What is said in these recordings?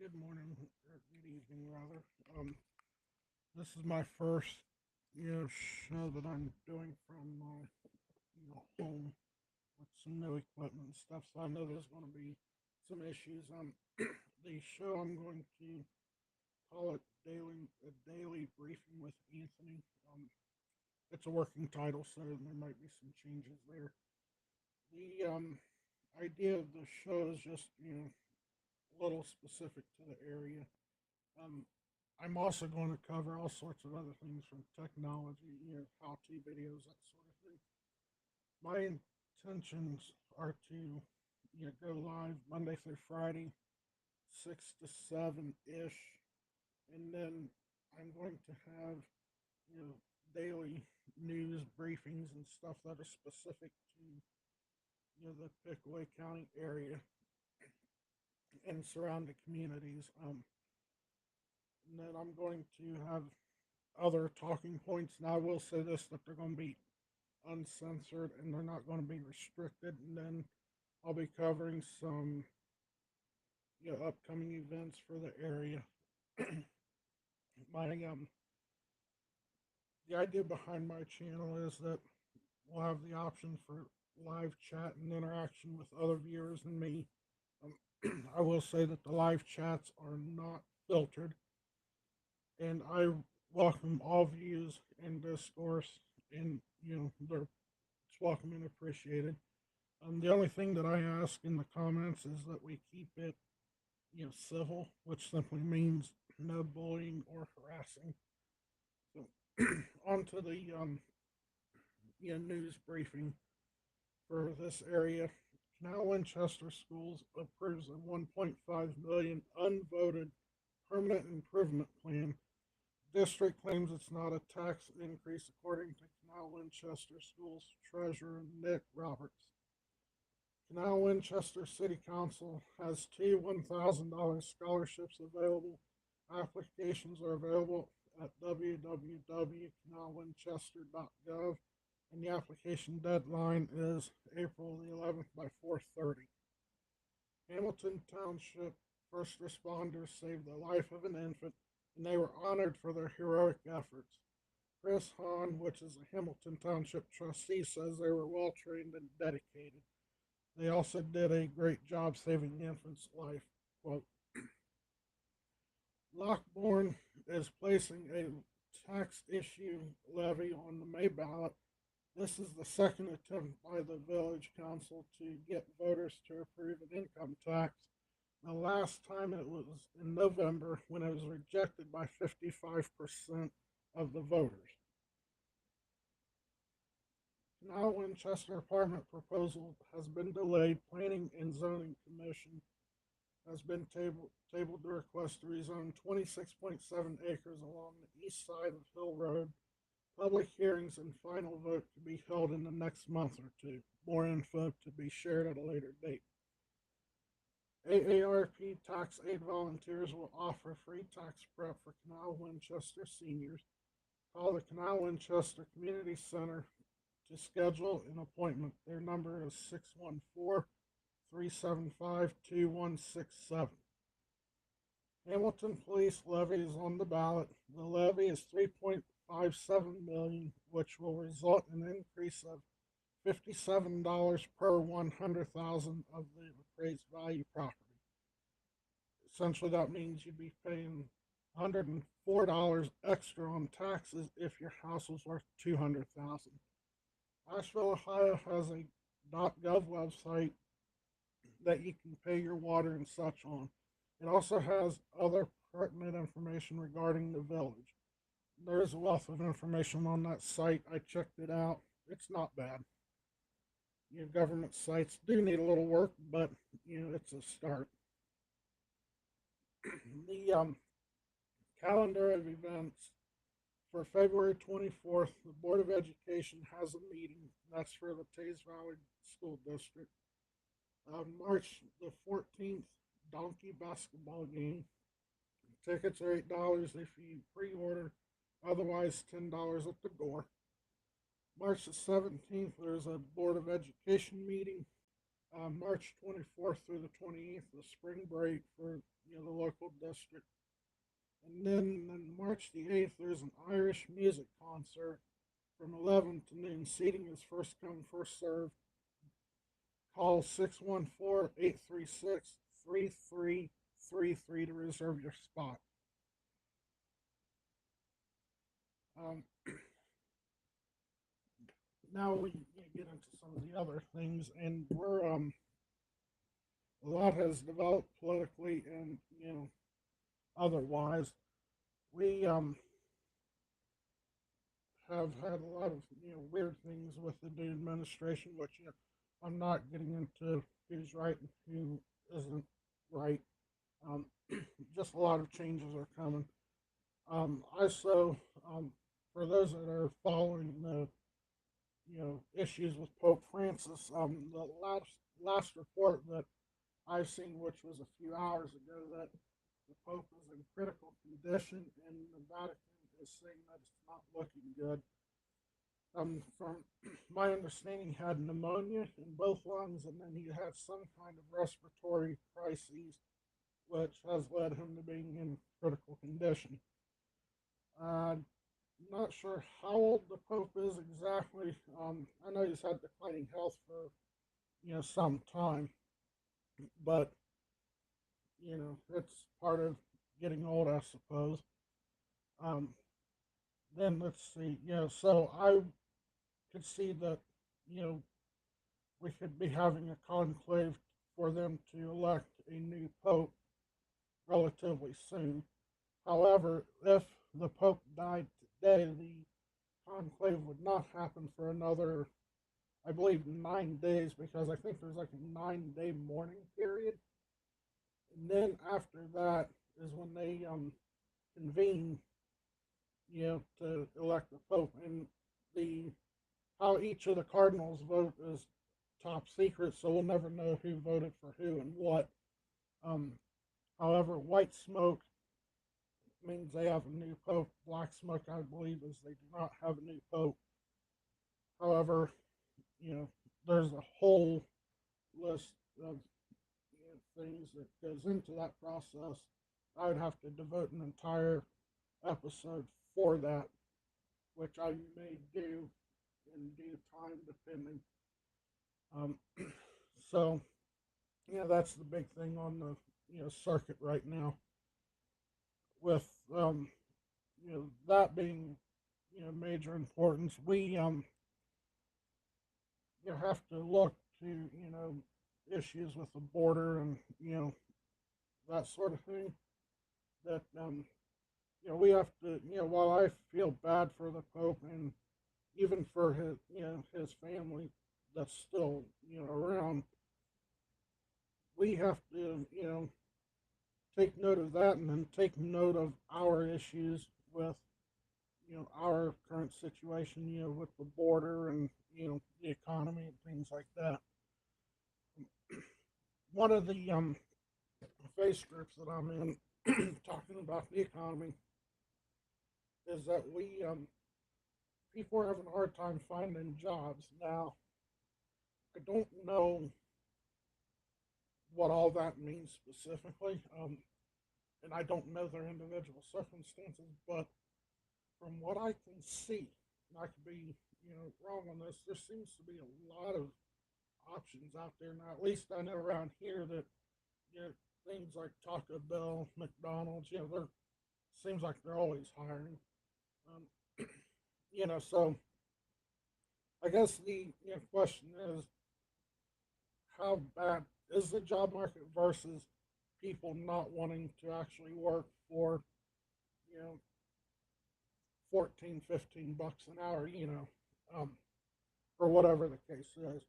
Good morning or good evening, rather. This is my first, show that I'm doing from my, home with some new equipment and stuff. So I know there's going to be some issues. The show I'm going to call it daily briefing with Anthony. It's a working title, so there might be some changes there. The idea of the show is just a little specific to the area. Um, I'm also going to cover all sorts of other things from technology, how-to videos, that sort of thing. My intentions are to, go live Monday through Friday, 6 to 7 ish, and then I'm going to have, you know, daily news briefings and stuff that are specific to, the Pickaway County area and surrounding communities. And then I'm going to have other talking points, and I will say this, that they're going to be uncensored and they're not going to be restricted. And then I'll be covering some upcoming events for the area. my The idea behind my channel is that we'll have the option for live chat and interaction with other viewers and me. I will say that the live chats are not filtered, and I welcome all views and discourse, and they're it's welcome and appreciated. The only thing that I ask in the comments is that we keep it, civil, which simply means no bullying or harassing. So, on to the news briefing for this area. Canal Winchester Schools approves a 1.5 million unvoted permanent improvement plan. District claims it's not a tax increase, according to Canal Winchester Schools Treasurer Nick Roberts. Canal Winchester City Council has two $1,000 scholarships available. Applications are available at www.canalwinchester.gov, and the application deadline is April the 11th by 4:30. Hamilton Township first responders saved the life of an infant, and they were honored for their heroic efforts. Chris Hahn, which is a Hamilton Township trustee, says they were well trained and dedicated. They also did a great job saving the infant's life. Quote, Lockbourne is placing a tax issue levy on the May ballot. This is the second attempt by the village council to get voters to approve an income tax. The last time it was in November, when it was rejected by 55% of the voters. Now Winchester apartment proposal has been delayed. Planning and Zoning Commission has been tabled the request to rezone 26.7 acres along the east side of Hill Road. Public hearings and final vote to be held in the next month or two. More info to be shared at a later date. AARP tax aid volunteers will offer free tax prep for Canal Winchester seniors. Call the Canal Winchester Community Center to schedule an appointment. Their number is 614-375-2167. Hamilton Police levy is on the ballot. The levy is $3.57 million, which will result in an increase of $57 per 100,000 of the appraised value property. Essentially, that means you'd be paying $104 extra on taxes if your house was worth $200,000. Asheville, Ohio has a .gov website that you can pay your water and such on. It also has other pertinent information regarding the village. There's a wealth of information on that site. I checked it out. It's not bad. Your government sites do need a little work, but it's a start. The calendar of events for February 24th, the Board of Education has a meeting. That's for the Tays Valley School District. March the 14th, Donkey basketball game. Tickets are $8 if you pre-order, otherwise $10 at the door. March the 17th, there's a Board of Education meeting. March 24th through the 28th, the spring break for the local district. And then on March the 8th, there's an Irish music concert from 11 to noon. Seating is first come, first served. Call 614-836-3333 to reserve your spot. Um, Now we get into some of the other things, and we're a lot has developed politically and otherwise. We have had a lot of weird things with the new administration, which I'm not getting into who's right and who isn't right. Um, just a lot of changes are coming. Also, for those that are following the issues with Pope Francis, the last report that I've seen, which was a few hours ago, that the Pope is in critical condition, and the Vatican is saying that it's not looking good. From my understanding, he had pneumonia in both lungs, and then he had some kind of respiratory crises, which has led him to being in critical condition. Uh, Not sure how old the Pope is exactly. I know he's had declining health for some time, but it's part of getting old, I suppose. Um, then let's see. So I could see that we could be having a conclave for them to elect a new pope relatively soon. However, if the pope died today, the conclave would not happen for another, I believe, 9 days, because I think there's like a 9 day mourning period, and then after that is when they convene, to elect the pope. And the how each of the cardinals vote is top secret, so we'll never know who voted for who and what. Um, However, white smoke means they have a new pope. Black smoke, I believe, is they do not have a new pope. However, there's a whole list of things that goes into that process. I would have to devote an entire episode for that, which I may do in due time, depending. Um, so, that's the big thing on the circuit right now. With that being major importance, we have to look to issues with the border and that sort of thing. That we have to while I feel bad for the Pope and even for his family that's still around, we have to take note of that, and then take note of our issues with our current situation, with the border and the economy and things like that. One of the face groups that I'm in talking about the economy is that we people are having a hard time finding jobs now. I don't know what all that means specifically, and I don't know their individual circumstances, but from what I can see, and I could be wrong on this, there seems to be a lot of options out there now. At least I know around here that things like Taco Bell, McDonald's, there seems like they're always hiring. Um, so I guess the question is, how bad is the job market versus people not wanting to actually work for, you know, 14, 15 bucks an hour, or whatever the case is.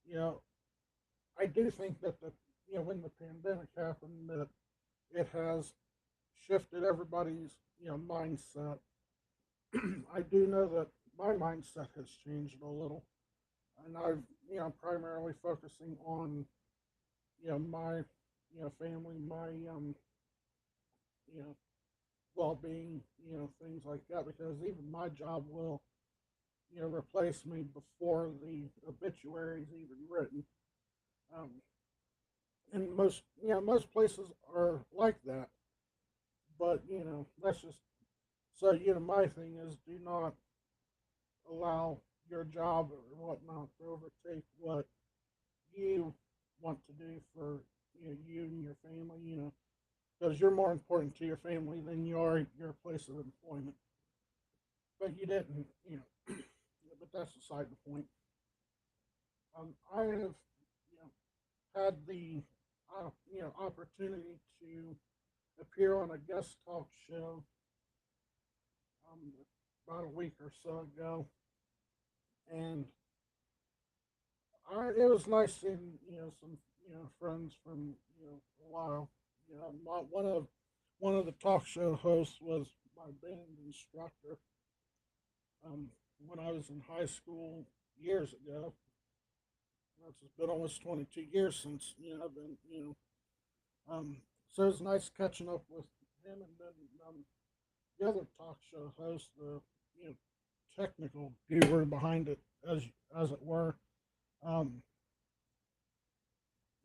You know, I do think that when the pandemic happened, that it has shifted everybody's, mindset. I do know that my mindset has changed a little, and I've, primarily focusing on, my, family, my, you know, well-being, things like that, because even my job will, replace me before the obituary is even written. Um, and most places are like that. But that's just so. My thing is, do not allow your job or whatnot to overtake what you want to do for you and your family. Because you're more important to your family than you are your place of employment. But you didn't. But that's beside the point. I have had the opportunity to appear on a guest talk show um, about a week or so ago, and it was nice seeing some friends from a while. One of the talk show hosts was my band instructor um, when I was in high school years ago. It's been almost 22 years since I've been so it's nice catching up with him, and then the other talk show host, the you know technical guru behind it, as it were. Um,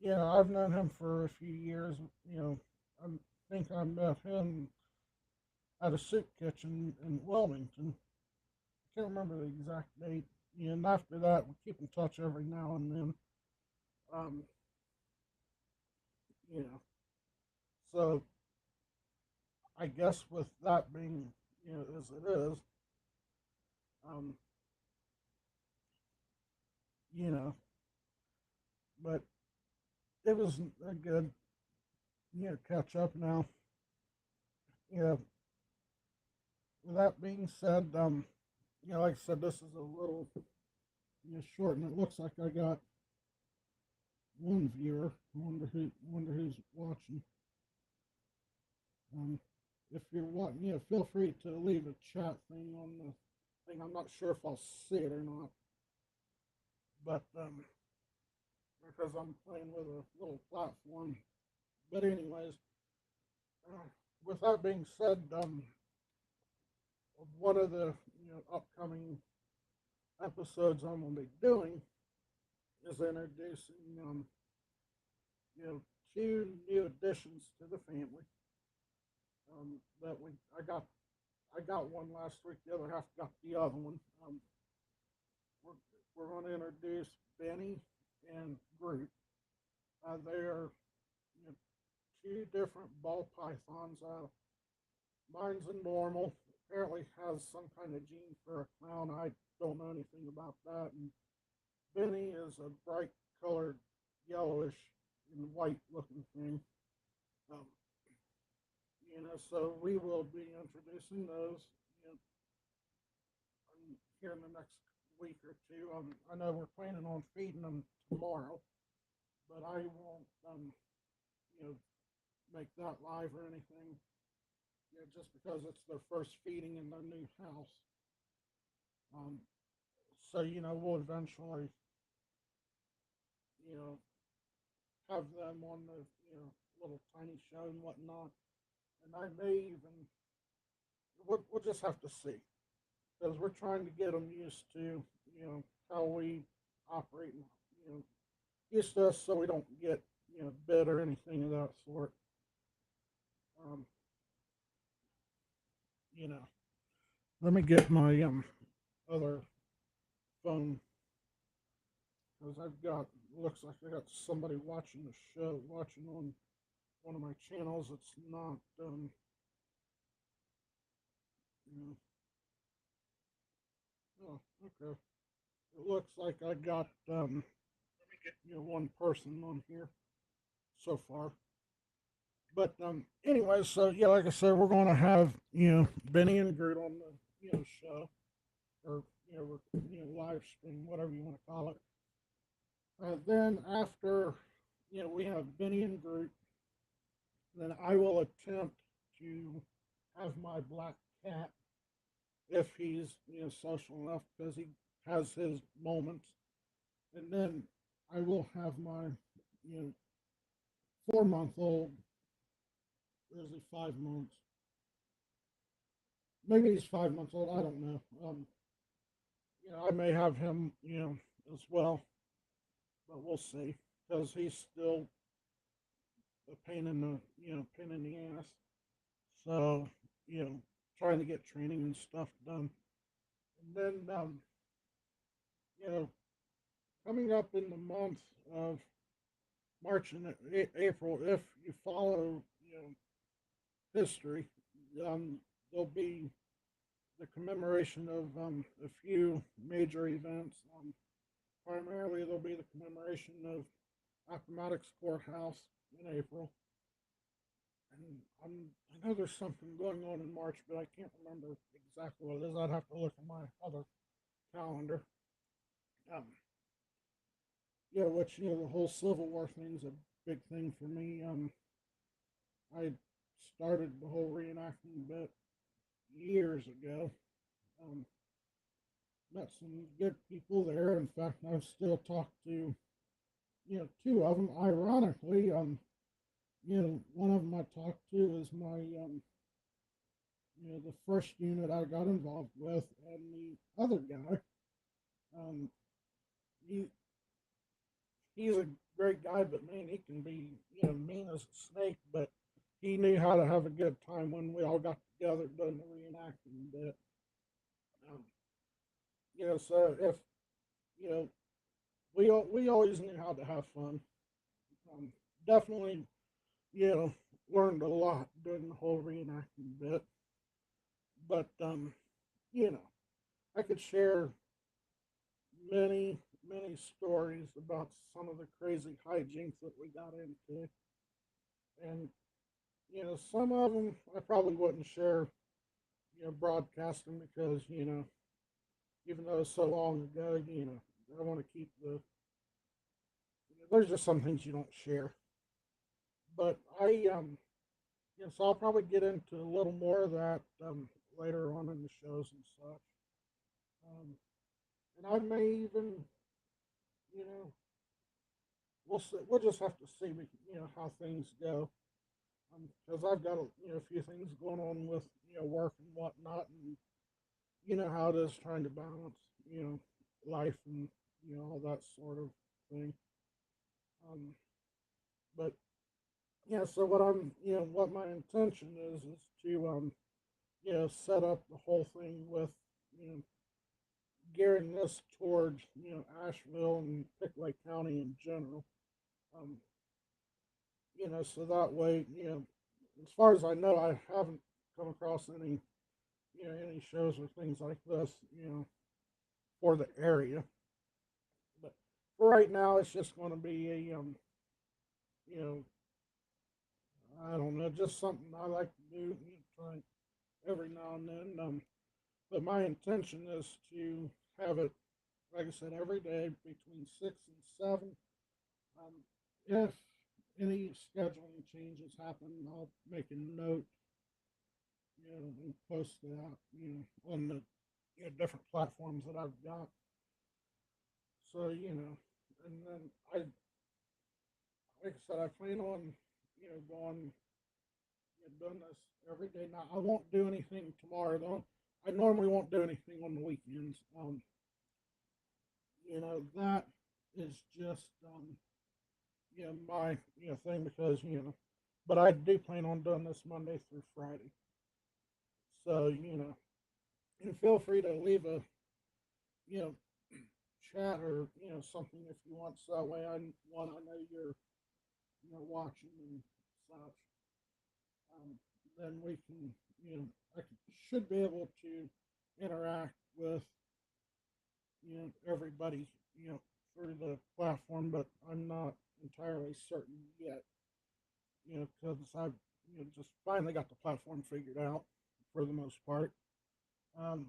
I've known him for a few years. I think I met him at a soup kitchen in Wilmington. I can't remember the exact date. And after that, we keep in touch every now and then. Um, you know, so I guess with that being as it is, um, you know, but it was a good catch up now. You with that being said, like I said, this is a little short, and it looks like I got one viewer. Wonder who's watching. Um, if you're watching, feel free to leave a chat thing on the thing. I'm not sure if I'll see it or not, but because I'm playing with a little platform. But anyways, uh, with that being said, one of the upcoming episodes I'm gonna be doing is introducing you know two new additions to the family. That we I got one last week. The other half got the other one. We're we're going to introduce Benny and Groot. They are two different ball pythons. Mine's a normal. Apparently has some kind of gene for a clown. I don't know anything about that. And Benny is a bright colored yellowish and white looking thing. Um, so we will be introducing those here in the next week or two. I know we're planning on feeding them tomorrow, but I won't, you know, make that live or anything. Just because it's their first feeding in their new house. Um, so we'll eventually, you know, have them on the little tiny show and whatnot, and I may even we'll just have to see because we're trying to get them used to how we operate, and used to us so we don't get bit or anything of that sort. Um, you know, let me get my other phone because I've got looks like I got somebody watching the show, watching on one of my channels. It's not you know, oh, okay. It looks like I got one person on here so far. But anyway, so yeah, like I said, we're going to have Benny and Groot on the show, or live stream, whatever you want to call it. Then after we have Benny and Groot, then I will attempt to have my black cat if he's social enough because he has his moments, and then I will have my 4 month old. Or is he 5 months? Maybe he's 5 months old. I don't know. I may have him as well, but we'll see. because he's still a pain in the pain in the ass. So trying to get training and stuff done, and then you know coming up in the month of March and April, if you follow history, there'll be the commemoration of a few major events. Primarily, there'll be the commemoration of Appomattox Courthouse in April. And I know there's something going on in March, but I can't remember exactly what it is. I'd have to look at my other calendar. Um, yeah, which the whole Civil War thing's a big thing for me. I started the whole reenacting bit years ago. Um, Met some good people there. In fact, I've still talked to two of them. Ironically, one of them I talked to is my the first unit I got involved with, and the other guy, um, he he's a great guy, but man, he can be mean as a snake. But he knew how to have a good time when we all got together doing the reenacting bit. Um, so if you know, we always knew how to have fun. Um, Definitely, you know, learned a lot during the whole reenacting bit. But you know, I could share many stories about some of the crazy hijinks that we got into, and some of them I probably wouldn't share, broadcasting because even though it's so long ago, I want to keep there's just some things you don't share. But so I'll probably get into a little more of that later on in the shows and such. Um, and I may even, you know, we'll see, we'll just have to see, how things go. Because I've got a few things going on with work and whatnot, and you know how it is trying to balance life and all that sort of thing. Um, but yeah, so what I'm what my intention is to set up the whole thing with you know gearing this towards Asheville and Pickaway County in general. Um, so that way as far as I know, I haven't come across any shows or things like this for the area. But for right now, it's just going to be a you know I don't know, just something I like to do, try every now and then. But my intention is to have it, like I said, every day between 6 and 7. Um, if any scheduling changes happen, I'll make a note, and post that, on the different platforms that I've got. So and then like I said, I plan on going doing this every day. Now I won't do anything tomorrow. Though I normally won't do anything on the weekends. That is just my thing because but I do plan on doing this Monday through Friday. So and feel free to leave a you know chat or something if you want. So that way I know you're watching and such. Then we can I should be able to interact with everybody through the platform, but I'm not entirely certain yet. Because I've just finally got the platform figured out for the most part. Um,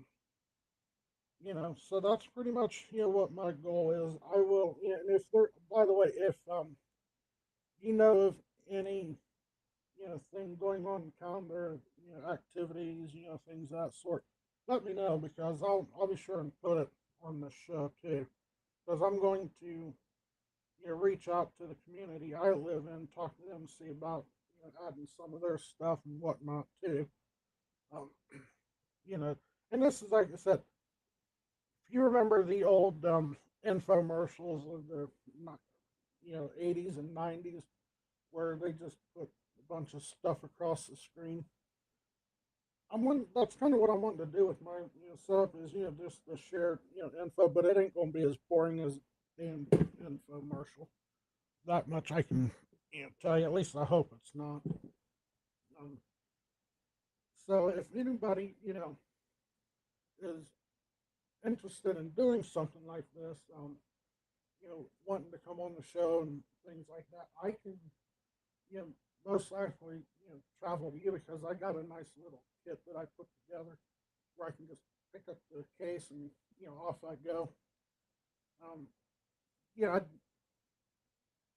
so that's pretty much what my goal is. I will, and if there, by the way, if you know of any thing going on in the calendar, activities, things of that sort, let me know because I'll be sure and put it on the show too. Because I'm going to reach out to the community I live in, talk to them, see about adding some of their stuff and whatnot too. Um, you know, and this is like I said, if you remember the old infomercials of the 80s and 90s, where they just put a bunch of stuff across the screen. That's kind of what I want to do with my setup is just the shared info, but it ain't gonna be as boring as the infomercial. That much I can tell you. At least I hope it's not. Um, so if anybody is interested in doing something like this, wanting to come on the show and things like that, I can you know most likely travel to you because I got a nice little kit that I put together where I can just pick up the case and off I go. Um, yeah,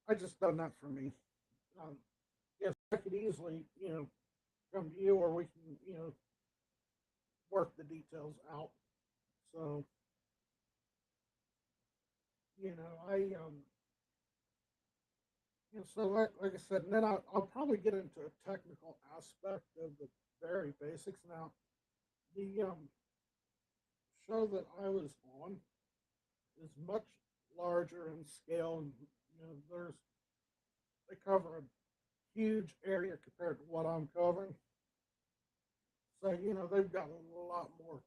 I just done that for me. Um, yes, I could easily come to you or we can work the details out. So I so like I said, and then I'll probably get into a technical aspect of the very basics. Now, the show that I was on is much larger in scale, and they cover a huge area compared to what I'm covering. So they've got a lot more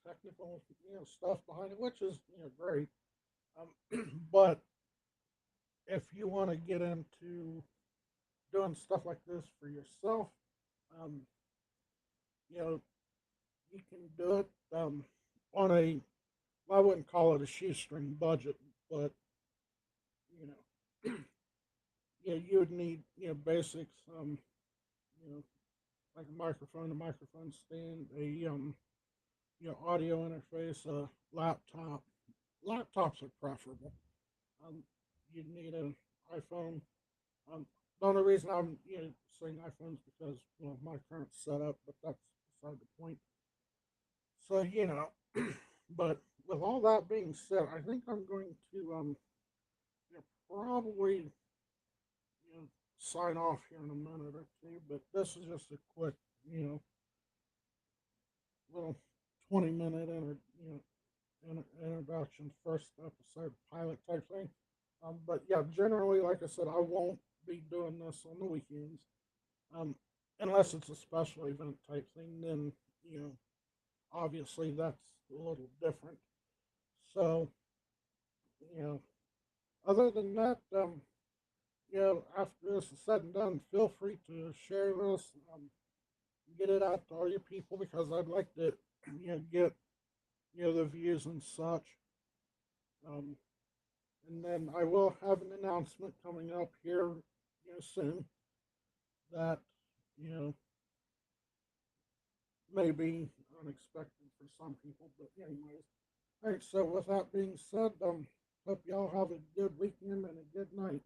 technical stuff behind it, which is great. But if you want to get into doing stuff like this for yourself, um, you know you can do it on a I wouldn't call it a shoestring budget, but you know yeah you would need basics you know like a microphone stand, a audio interface, a laptop. Laptops are preferable. Um, you'd need an iPhone. Um, the only reason I'm saying iPhones because my current setup, but that's beside the point. So but with all that being said, I think I'm going to probably sign off here in a minute or two. But this is just a quick you know little 20-minute introduction, first episode pilot type thing. But yeah, generally, like I said, I won't be doing this on the weekends, um, unless it's a special event type thing. Then obviously that's a little different. So you know, other than that, after this is said and done, feel free to share this, get it out to all your people because I'd like to get the views and such. Um, and then I will have an announcement coming up here soon that you know may be unexpected for some people, but anyways. All right, so with that being said, hope y'all have a good weekend and a good night.